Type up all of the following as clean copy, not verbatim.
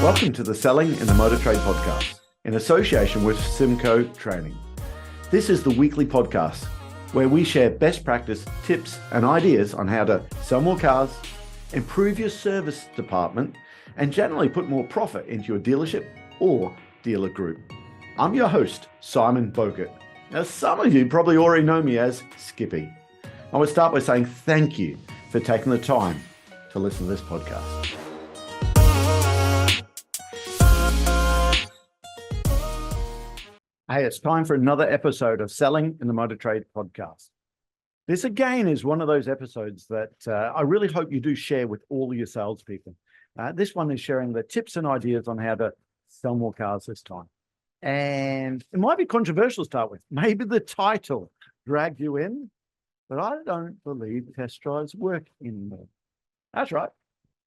Welcome to the Selling in the Motor Trade podcast, in association with Simcoe Training. This is the weekly podcast where we share best practice, tips and ideas on how to sell more cars, improve your service department, and generally put more profit into your dealership or dealer group. I'm your host, Simon Bowkett. Now, some of you probably already know me as Skippy. I would start by saying thank you for taking the time to listen to this podcast. Hey, it's time for another episode of Selling in the Motor Trade podcast. This again is one of those episodes that I really hope you do share with all of your salespeople. This one is sharing the tips and ideas on how to sell more cars this time. And it might be controversial to start with. Maybe the title dragged you in, but I don't believe test drives work anymore. That's right.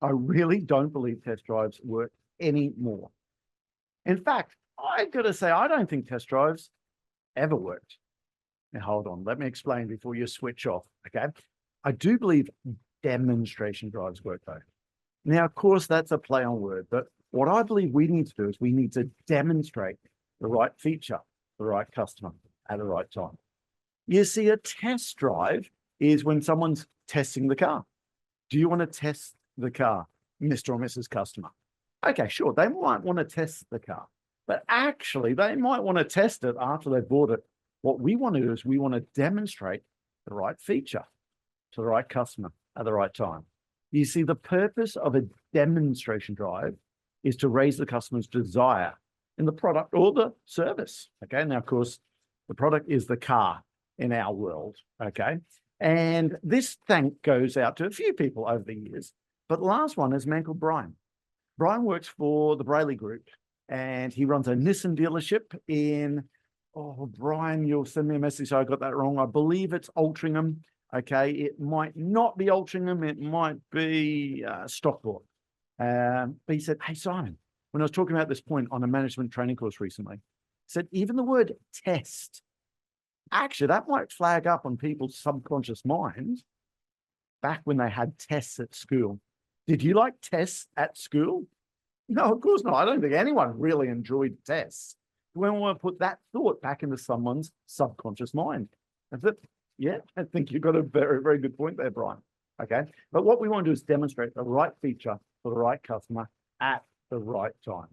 I really don't believe test drives work anymore. In fact, I've got to say, I don't think test drives ever worked. Now, hold on. Let me explain before you switch off, okay? I do believe demonstration drives work, though. Now, of course, that's a play on word, but what I believe we need to do is we need to demonstrate the right feature, the right customer at the right time. You see, a test drive is when someone's testing the car. Do you want to test the car, Mr. or Mrs. Customer? Okay, sure. They might want to test the car. But actually, they might want to test it after they've bought it. What we want to do is we want to demonstrate the right feature to the right customer at the right time. You see, the purpose of a demonstration drive is to raise the customer's desire in the product or the service. Okay, now, of course, the product is the car in our world. Okay, and this thank goes out to a few people over the years. But the last one is a man called Brian. Brian works for the Brayley Group. And he runs a Nissan dealership in, Brian, you'll send me a message. So I got that wrong. I believe it's Altrincham. Okay. It might not be Altrincham. It might be Stockport. But he said, hey, Simon, when I was talking about this point on a management training course recently, he said, even the word test, actually, that might flag up on people's subconscious minds back when they had tests at school. Did you like tests at school? No, of course not. I don't think anyone really enjoyed tests. We want to put that thought back into someone's subconscious mind. Yeah, I think you've got a very, very good point there, Brian. Okay. But what we want to do is demonstrate the right feature for the right customer at the right time.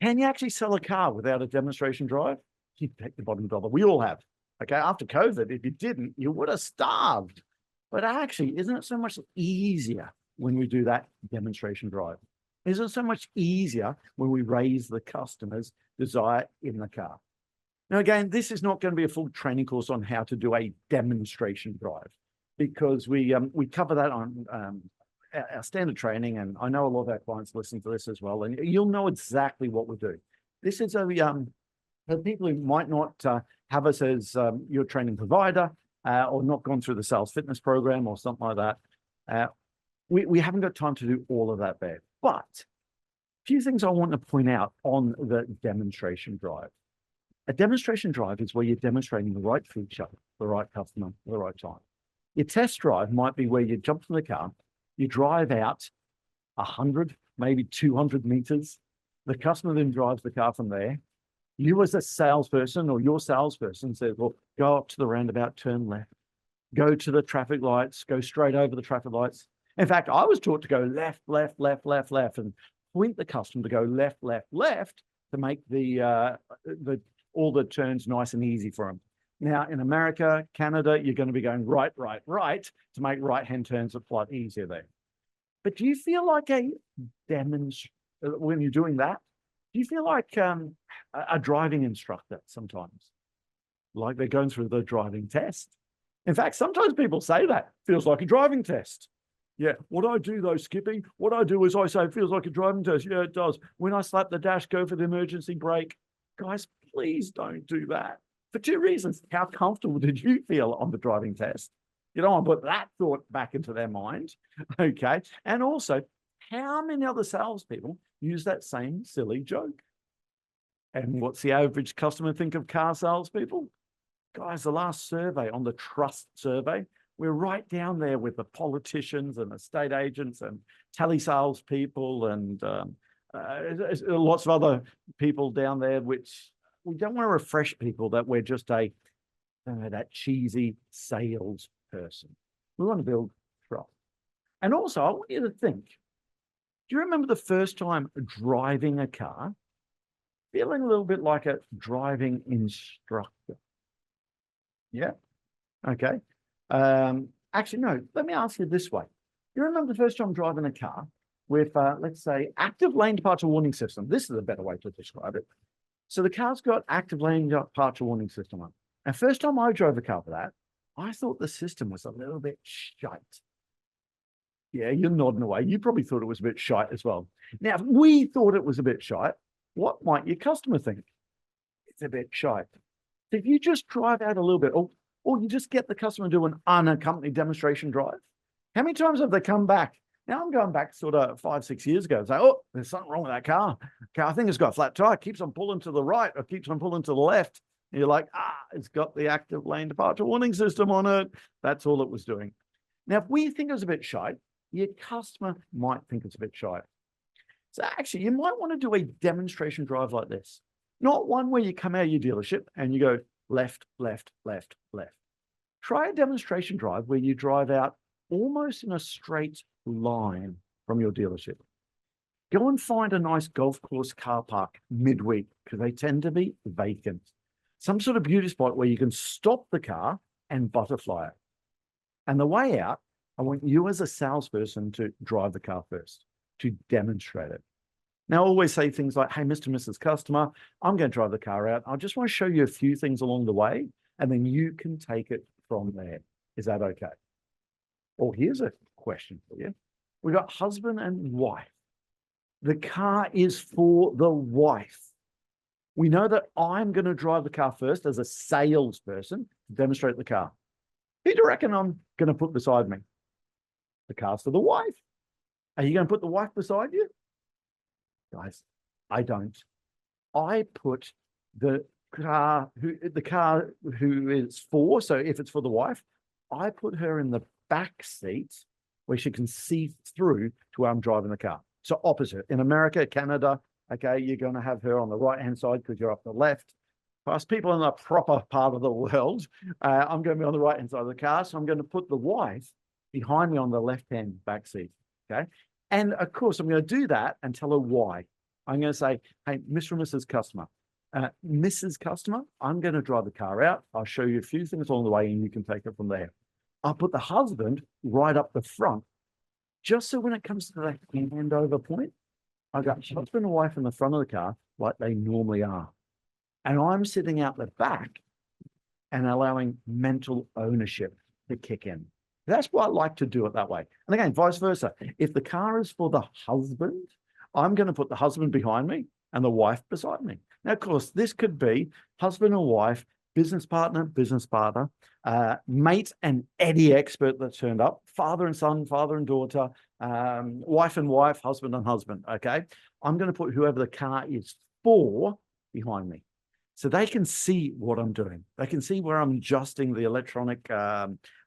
Can you actually sell a car without a demonstration drive? You bet the bottom dollar. We all have. Okay. After COVID, if you didn't, you would have starved. But actually, isn't it so much easier when we do that demonstration drive? Is it so much easier when we raise the customer's desire in the car? Now, again, this is not going to be a full training course on how to do a demonstration drive because we cover that on our standard training, and I know a lot of our clients listen to this as well, and you'll know exactly what we do. This is for people who might not have us as your training provider or not gone through the sales fitness program or something like that. We haven't got time to do all of that there. But a few things I want to point out on the demonstration drive. A demonstration drive is where you're demonstrating the right feature, the right customer, at the right time. Your test drive might be where you jump in the car, you drive out 100, maybe 200 meters. The customer then drives the car from there. You as a salesperson or your salesperson says, well, go up to the roundabout, turn left, go to the traffic lights, go straight over the traffic lights. In fact, I was taught to go left, left, left, left, left, and point the customer to go left, left, left to make all the turns nice and easy for them. Now, in America, Canada, you're going to be going right, right, right to make right-hand turns a lot easier there. But do you feel like when you're doing that, do you feel like a driving instructor sometimes? Like they're going through the driving test? In fact, sometimes people say that. Feels like a driving test. Yeah, what I do though, Skippy, what I do is I say it feels like a driving test. Yeah, it does. When I slap the dash, go for the emergency brake. Guys, please don't do that. For two reasons. How comfortable did you feel on the driving test? You don't want to put that thought back into their mind. Okay. And also, how many other salespeople use that same silly joke? And what's the average customer think of car salespeople? Guys, the last survey on the trust survey, we're right down there with the politicians and estate agents and telesales people and there's lots of other people down there, which we don't want to refresh people that we're just that cheesy sales person. We want to build trust. And also, I want you to think, do you remember the first time driving a car? Feeling a little bit like a driving instructor. Yeah. Okay. Actually, no, let me ask you this way. You remember the first time driving a car with, let's say, active lane departure warning system? This is a better way to describe it. So the car's got active lane departure warning system on. And first time I drove a car for that, I thought the system was a little bit shite. Yeah, you're nodding away. You probably thought it was a bit shite as well. Now, if we thought it was a bit shite, what might your customer think? It's a bit shite. If you just drive out a little bit, or you just get the customer to do an unaccompanied demonstration drive, how many times have they come back? Now I'm going back sort of 5-6 years ago and say, oh, there's something wrong with that car. I think it's got a flat tire, keeps on pulling to the right or keeps on pulling to the left. And you're like, it's got the active lane departure warning system on it. That's all it was doing. Now, if we think it's a bit shite, your customer might think it's a bit shite. So actually, you might want to do a demonstration drive like this. Not one where you come out of your dealership and you go left, left, left, left. Try a demonstration drive where you drive out almost in a straight line from your dealership. Go and find a nice golf course car park midweek because they tend to be vacant. Some sort of beauty spot where you can stop the car and butterfly it. And the way out, I want you as a salesperson to drive the car first, to demonstrate it. Now, I always say things like, hey, Mr. and Mrs. Customer, I'm going to drive the car out. I just want to show you a few things along the way, and then you can take it from there. Is that okay? Or here's a question for you. We've got husband and wife. The car is for the wife. We know that I'm going to drive the car first as a salesperson to demonstrate the car. Who do you reckon I'm going to put beside me? The car's for the wife. Are you going to put the wife beside you? Guys, I don't. I put the car who is for, so if it's for the wife, I put her in the back seat where she can see through to where I'm driving the car. So opposite. In America, Canada, okay, you're going to have her on the right-hand side because you're up the left. For us people in the proper part of the world, I'm going to be on the right-hand side of the car, so I'm going to put the wife behind me on the left-hand back seat, okay? And of course, I'm going to do that and tell her why. I'm going to say, hey, Mr. and Mrs. Customer, Mrs. Customer, I'm going to drive the car out. I'll show you a few things along the way and you can take it from there. I'll put the husband right up the front, just so when it comes to the handover point, I've got husband and wife in the front of the car like they normally are. And I'm sitting out the back and allowing mental ownership to kick in. That's why I like to do it that way. And again, vice versa. If the car is for the husband, I'm going to put the husband behind me and the wife beside me. Now, of course, this could be husband and wife, business partner, mate and Eddie expert that turned up, father and son, father and daughter, wife and wife, husband and husband, okay? I'm going to put whoever the car is for behind me. So they can see what I'm doing. They can see where I'm adjusting the electronic,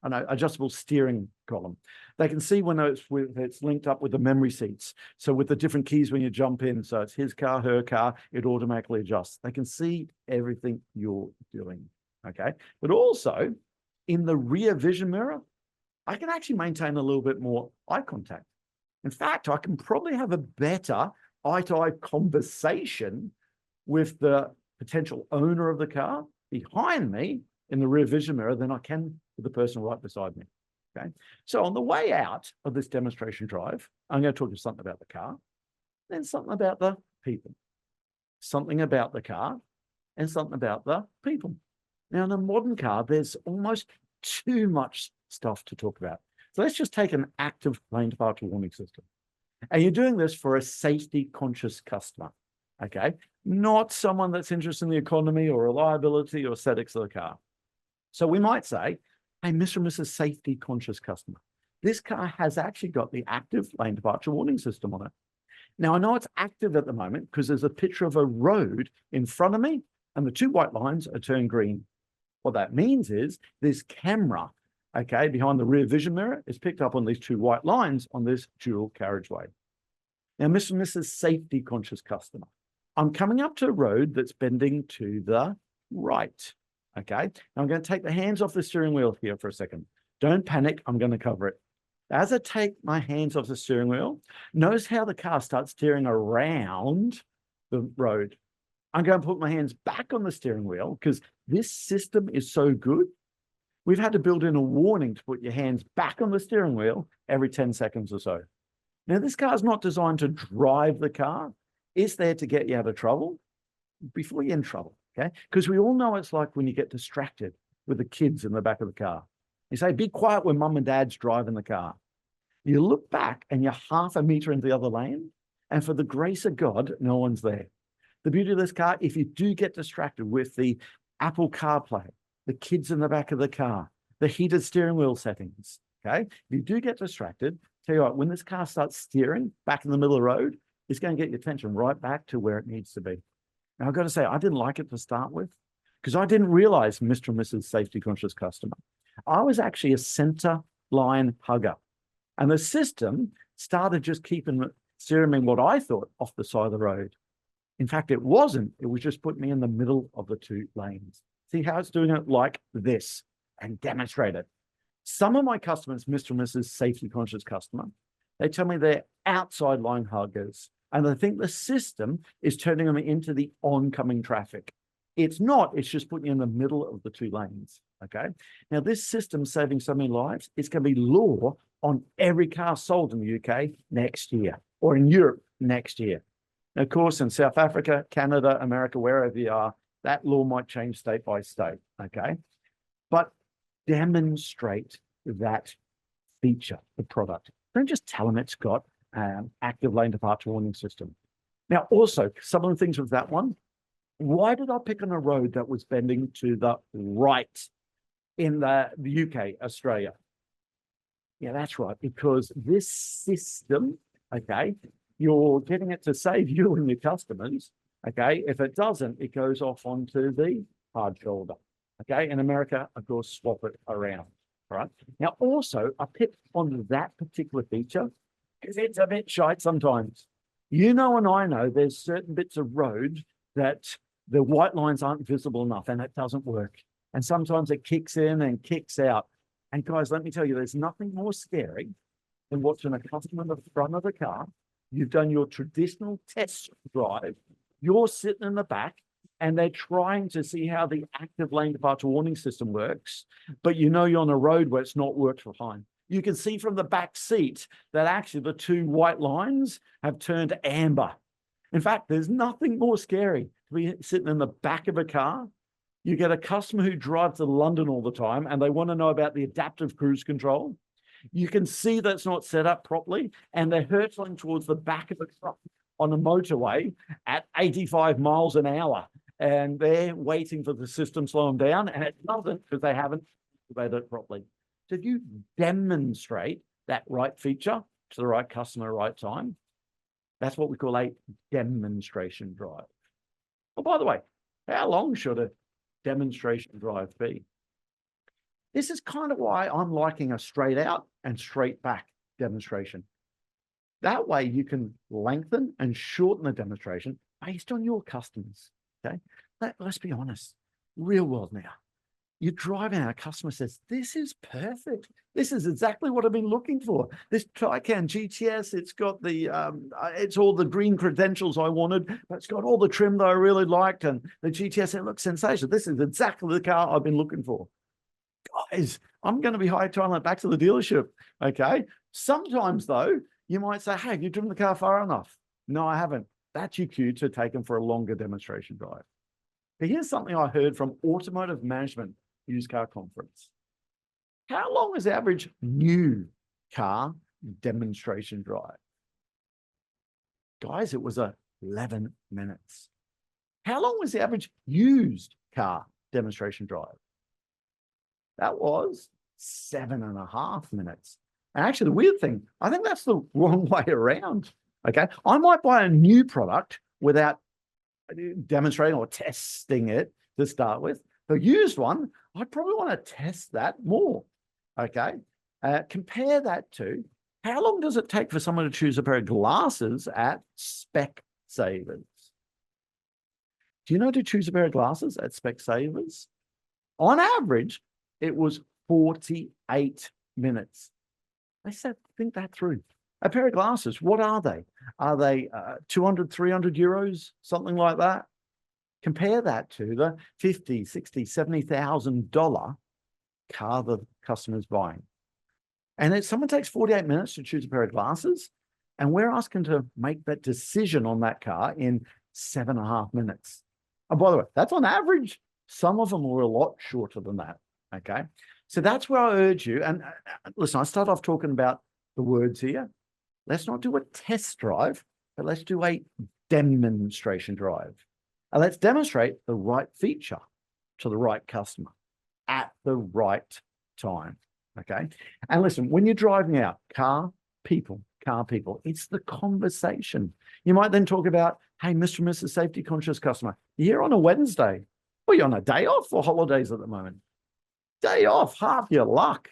adjustable steering column. They can see when it's linked up with the memory seats. So with the different keys when you jump in, so it's his car, her car, it automatically adjusts. They can see everything you're doing, okay? But also in the rear vision mirror, I can actually maintain a little bit more eye contact. In fact, I can probably have a better eye-to-eye conversation with the potential owner of the car behind me in the rear vision mirror than I can with the person right beside me. Okay. So on the way out of this demonstration drive, I'm going to talk to you something about the car, then something about the people, something about the car, and something about the people. Now, in a modern car, there's almost too much stuff to talk about. So let's just take an active lane departure warning system. And you're doing this for a safety conscious customer. Okay, not someone that's interested in the economy or reliability or aesthetics of the car. So we might say, hey, Mr. and Mrs. Safety Conscious Customer, this car has actually got the active lane departure warning system on it. Now, I know it's active at the moment because there's a picture of a road in front of me and the two white lines are turned green. What that means is this camera, okay, behind the rear vision mirror is picked up on these two white lines on this dual carriageway. Now, Mr. and Mrs. Safety Conscious Customer, I'm coming up to a road that's bending to the right. Okay. Now I'm going to take the hands off the steering wheel here for a second. Don't panic. I'm going to cover it. As I take my hands off the steering wheel, notice how the car starts steering around the road. I'm going to put my hands back on the steering wheel because this system is so good. We've had to build in a warning to put your hands back on the steering wheel every 10 seconds or so. Now, this car is not designed to drive the car. It's there to get you out of trouble before you're in trouble, okay? Because we all know it's like when you get distracted with the kids in the back of the car. You say, be quiet when mum and dad's driving the car. You look back and you're half a meter into the other lane, and for the grace of God, no one's there. The beauty of this car, if you do get distracted with the Apple CarPlay, the kids in the back of the car, the heated steering wheel settings, okay? If you do get distracted, tell you what, when this car starts steering back in the middle of the road, it's going to get your attention right back to where it needs to be. Now, I've got to say, I didn't like it to start with because I didn't realize, Mr. and Mrs. Safety Conscious Customer, I was actually a center line hugger. And the system started just steering me what I thought off the side of the road. In fact, it wasn't. It was just putting me in the middle of the two lanes. See how it's doing it like this and demonstrate it. Some of my customers, Mr. and Mrs. Safety Conscious Customer, they tell me they're outside line huggers. And I think the system is turning them into the oncoming traffic. It's not, it's just putting you in the middle of the two lanes, okay? Now, this system saving so many lives, it's going to be law on every car sold in the UK next year, or in Europe next year. Now, of course, in South Africa, Canada, America, wherever you are, that law might change state by state, okay? But demonstrate that feature, the product. Don't just tell them it's got active lane departure warning system. Now, also, some of the things with that one, why did I pick on a road that was bending to the right in the UK, Australia? Yeah, that's right, because this system, okay, you're getting it to save you and your customers, okay? If it doesn't, it goes off onto the hard shoulder, okay? In America, of course, swap it around, right? Now, also, I picked on that particular feature because it's a bit shite sometimes. You know, and I know there's certain bits of road that the white lines aren't visible enough and it doesn't work. And sometimes it kicks in and kicks out. And guys, let me tell you, there's nothing more scary than watching a customer in the front of the car. You've done your traditional test drive. You're sitting in the back and they're trying to see how the active lane departure warning system works. But you know you're on a road where it's not worked for fine. You can see from the back seat that actually the two white lines have turned amber. In fact, there's nothing more scary to be sitting in the back of a car. You get a customer who drives to London all the time and they want to know about the adaptive cruise control. You can see that's not set up properly and they're hurtling towards the back of a truck on a motorway at 85 miles an hour. And they're waiting for the system to slow them down and it doesn't because they haven't activated it properly. So if you demonstrate that right feature to the right customer, right time, that's what we call a demonstration drive. Oh, by the way, how long should a demonstration drive be? This is kind of why I'm liking a straight out and straight back demonstration. That way you can lengthen and shorten the demonstration based on your customers, okay? Let's be honest, real world now. You're driving and a customer says, this is perfect. This is exactly what I've been looking for. This Taycan GTS, it's got the, it's all the green credentials I wanted, but it's got all the trim that I really liked. And the GTS, it looks sensational. This is exactly the car I've been looking for. Guys, I'm going to be high-tailing it back to the dealership, okay? Sometimes, though, you might say, hey, have you driven the car far enough? No, I haven't. That's your cue to take them for a longer demonstration drive. But here's something I heard from Automotive Management Used Car Conference. How long is the average new car demonstration drive? Guys, it was 11 minutes. How long was the average used car demonstration drive? That was 7.5 minutes. And actually, the weird thing, I think that's the wrong way around. Okay, I might buy a new product without demonstrating or testing it to start with. The used one, I'd probably want to test that more. Okay, compare that to How long does it take for someone to choose a pair of glasses at Specsavers? Do you know to choose a pair of glasses at Specsavers? On average, it was 48 minutes. I said, think that through. A pair of glasses, what are they? Are they 200, 300 euros, something like that? Compare that to the 50, 60, $70,000 car the customer's buying. And if someone takes 48 minutes to choose a pair of glasses, and we're asking to make that decision on that car in 7.5 minutes. And by the way, that's on average. Some of them were a lot shorter than that. Okay. So that's where I urge you. And listen, I start off talking about the words here. Let's not do a test drive, but let's do a demonstration drive. And let's demonstrate the right feature to the right customer at the right time. Okay. And listen, when you're driving out, car people, it's the conversation. You might then talk about, hey, Mr. and Mrs. Safety Conscious Customer, you're here on a Wednesday. Well, you're on a day off or holidays at the moment? Day off, half your luck.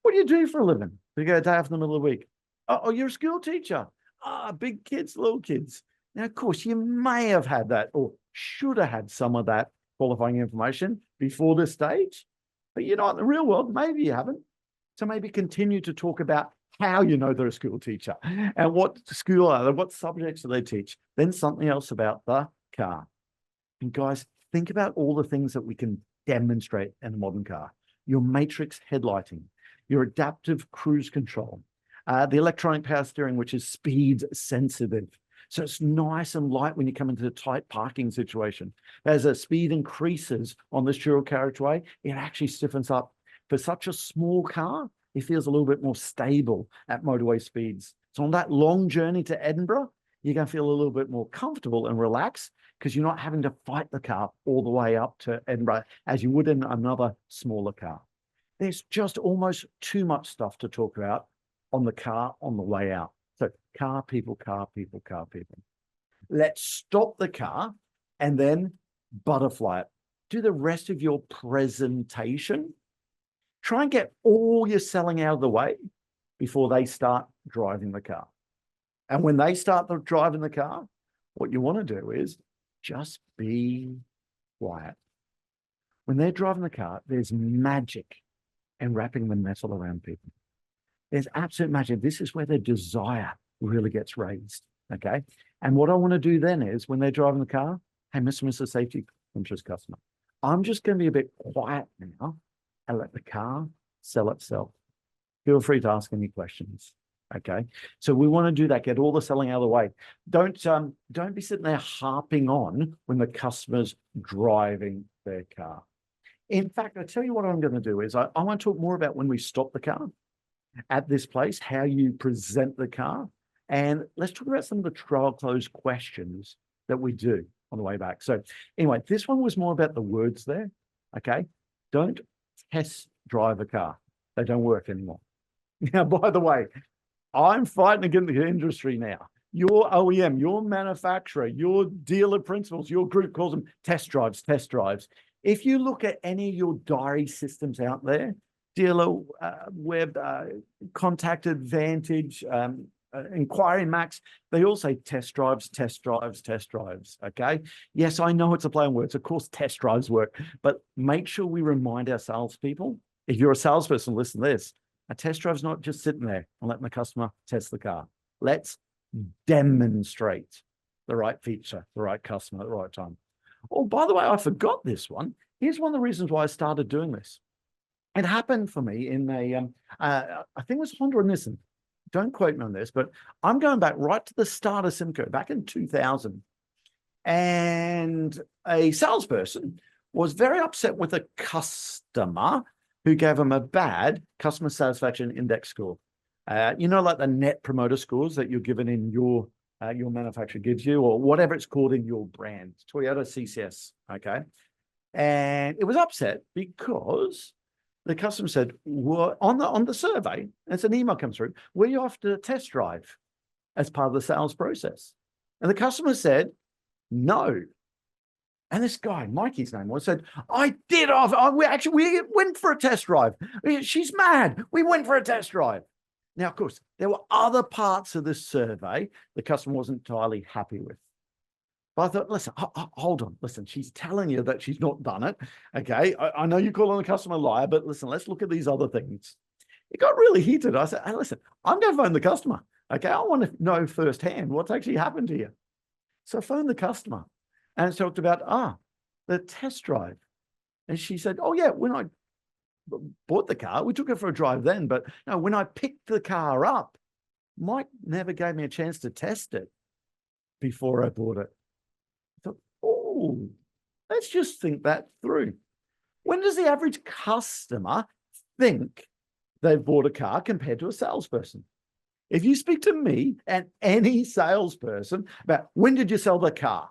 What do you do for a living? You get a day off in the middle of the week. Oh, you're a school teacher. Big kids, little kids. Now, of course, you may have had that or should have had some of that qualifying information before this stage. But you know, in the real world, maybe you haven't. So maybe continue to talk about how you know they're a school teacher and what school are they, what subjects do they teach. Then something else about the car. And guys, think about all the things that we can demonstrate in a modern car. Your matrix headlighting, your adaptive cruise control, the electronic power steering, which is speed sensitive. So it's nice and light when you come into a tight parking situation. As the speed increases on this dual carriageway, it actually stiffens up. For such a small car, it feels a little bit more stable at motorway speeds. So on that long journey to Edinburgh, you're going to feel a little bit more comfortable and relaxed because you're not having to fight the car all the way up to Edinburgh as you would in another smaller car. There's just almost too much stuff to talk about on the car on the way out. So car people. Let's stop the car and then butterfly it. Do the rest of your presentation. Try and get all your selling out of the way before they start driving the car. And when they start driving the car, what you want to do is just be quiet. When they're driving the car, there's magic in wrapping the metal around people. There's absolute magic. This is where the desire really gets raised. Okay. And what I want to do then is when they're driving the car, hey, Mr. and Mrs. Safety Conscious Customer, I'm just going to be a bit quiet now and let the car sell itself. Feel free to ask any questions. Okay. So we want to do that, get all the selling out of the way. Don't be sitting there harping on when the customer's driving their car. In fact, I tell you what I'm going to do is I want to talk more about when we stop the car at this place, how you present the car. And let's talk about some of the trial close questions that we do on the way back. So anyway, this one was more about the words there. Okay. Don't test drive a car. They don't work anymore. Now, by the way, I'm fighting against the industry now. Your OEM, your manufacturer, your dealer principals, your group calls them test drives. If you look at any of your diary systems out there, Dealer Web, Contact Advantage, Inquiry Max, they all say test drives. Okay. Yes, I know it's a play on words. Of course, test drives work, but make sure we remind our salespeople. If you're a salesperson, listen to this. A test drive's not just sitting there and letting the customer test the car. Let's demonstrate the right feature, the right customer at the right time. Oh, by the way, I forgot this one. Here's one of the reasons why I started doing this. It happened for me in I think it was Honda and Nissan. Don't quote me on this, but I'm going back right to the start of Simco, back in 2000. And a salesperson was very upset with a customer who gave him a bad customer satisfaction index score. You know, like the net promoter scores that you're given in your manufacturer gives you, or whatever it's called in your brand, Toyota CCS, okay? And it was upset because the customer said, well, on the survey, as an email comes through, were you after a test drive as part of the sales process? And the customer said, no. And this guy, Mikey's name was, said, I did. We went for a test drive. She's mad. We went for a test drive. Now, of course, there were other parts of this survey the customer wasn't entirely happy with. But I thought, listen, hold on. Listen, she's telling you that she's not done it. Okay. I know you call on the customer a liar, but listen, let's look at these other things. It got really heated. I said, hey, listen, I'm going to phone the customer. Okay. I want to know firsthand what's actually happened here. So I phoned the customer and talked about, the test drive. And she said, oh, yeah, when I bought the car, we took it for a drive then. But no, when I picked the car up, Mike never gave me a chance to test it before I bought it. I thought, oh, let's just think that through. When does the average customer think they've bought a car compared to a salesperson? If you speak to me and any salesperson about when did you sell the car,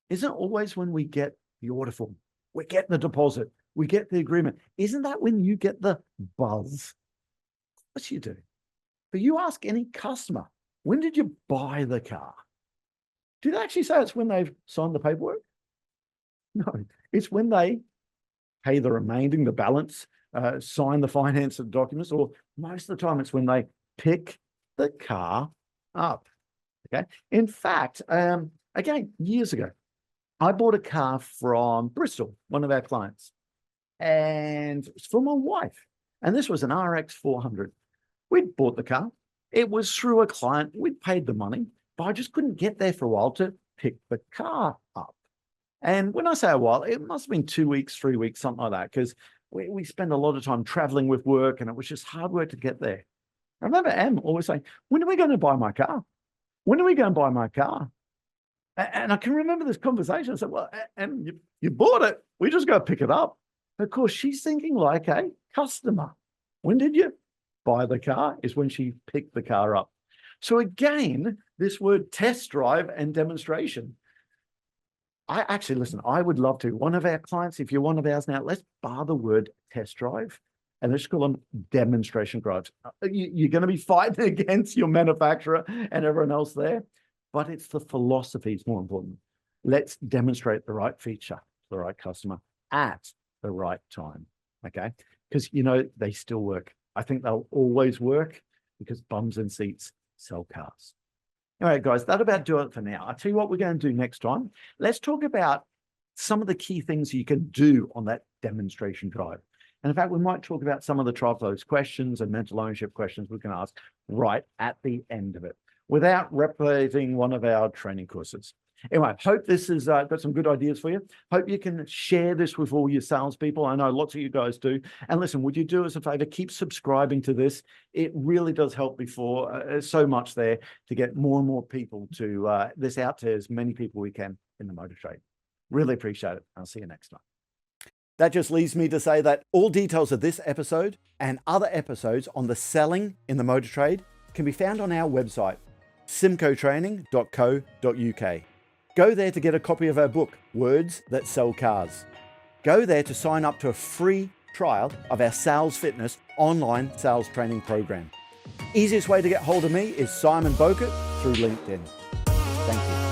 isn't it always when we get the order form, we get the deposit, we get the agreement? Isn't that when you get the buzz? Of course you do. But you ask any customer, when did you buy the car? Do they actually say it's when they've signed the paperwork? No, it's when they pay the remaining, the balance, sign the finance documents, or most of the time it's when they pick the car up. Okay. In fact, again, years ago, I bought a car from Bristol, one of our clients, and it's for my wife. And this was an RX 400. We'd bought the car. It was through a client. We'd paid the money, but I just couldn't get there for a while to pick the car up. And when I say a while, it must have been 2 weeks, 3 weeks, something like that, because we spend a lot of time traveling with work, and it was just hard work to get there. I remember Em always saying, when are we going to buy my car? When are we going to buy my car? And I can remember this conversation. I said, well, Em, you bought it. We just go pick it up. Of course, she's thinking like a customer. When did you buy the car? Is when she picked the car up. So again, this word test drive and demonstration. I would love to. One of our clients, if you're one of ours now, let's bar the word test drive and let's call them demonstration drives. You're going to be fighting against your manufacturer and everyone else there, but it's the philosophy is more important. Let's demonstrate the right feature to the right customer at the right time, okay? Because, they still work. I think they'll always work because bums and seats sell cars. All right, guys, that'll about do it for now. I'll tell you what we're going to do next time. Let's talk about some of the key things you can do on that demonstration drive. And in fact, we might talk about some of the trial flows questions and mental ownership questions we can ask right at the end of it without replicating one of our training courses. Anyway, hope this has got some good ideas for you. Hope you can share this with all your salespeople. I know lots of you guys do. And listen, would you do us a favor? Keep subscribing to this. It really does help so much there to get more and more people to this out to as many people we can in the motor trade. Really appreciate it. I'll see you next time. That just leaves me to say that all details of this episode and other episodes on the selling in the motor trade can be found on our website, simcotraining.co.uk. Go there to get a copy of our book, Words That Sell Cars. Go there to sign up to a free trial of our Sales Fitness online sales training program. Easiest way to get hold of me is Simon Bowkett through LinkedIn. Thank you.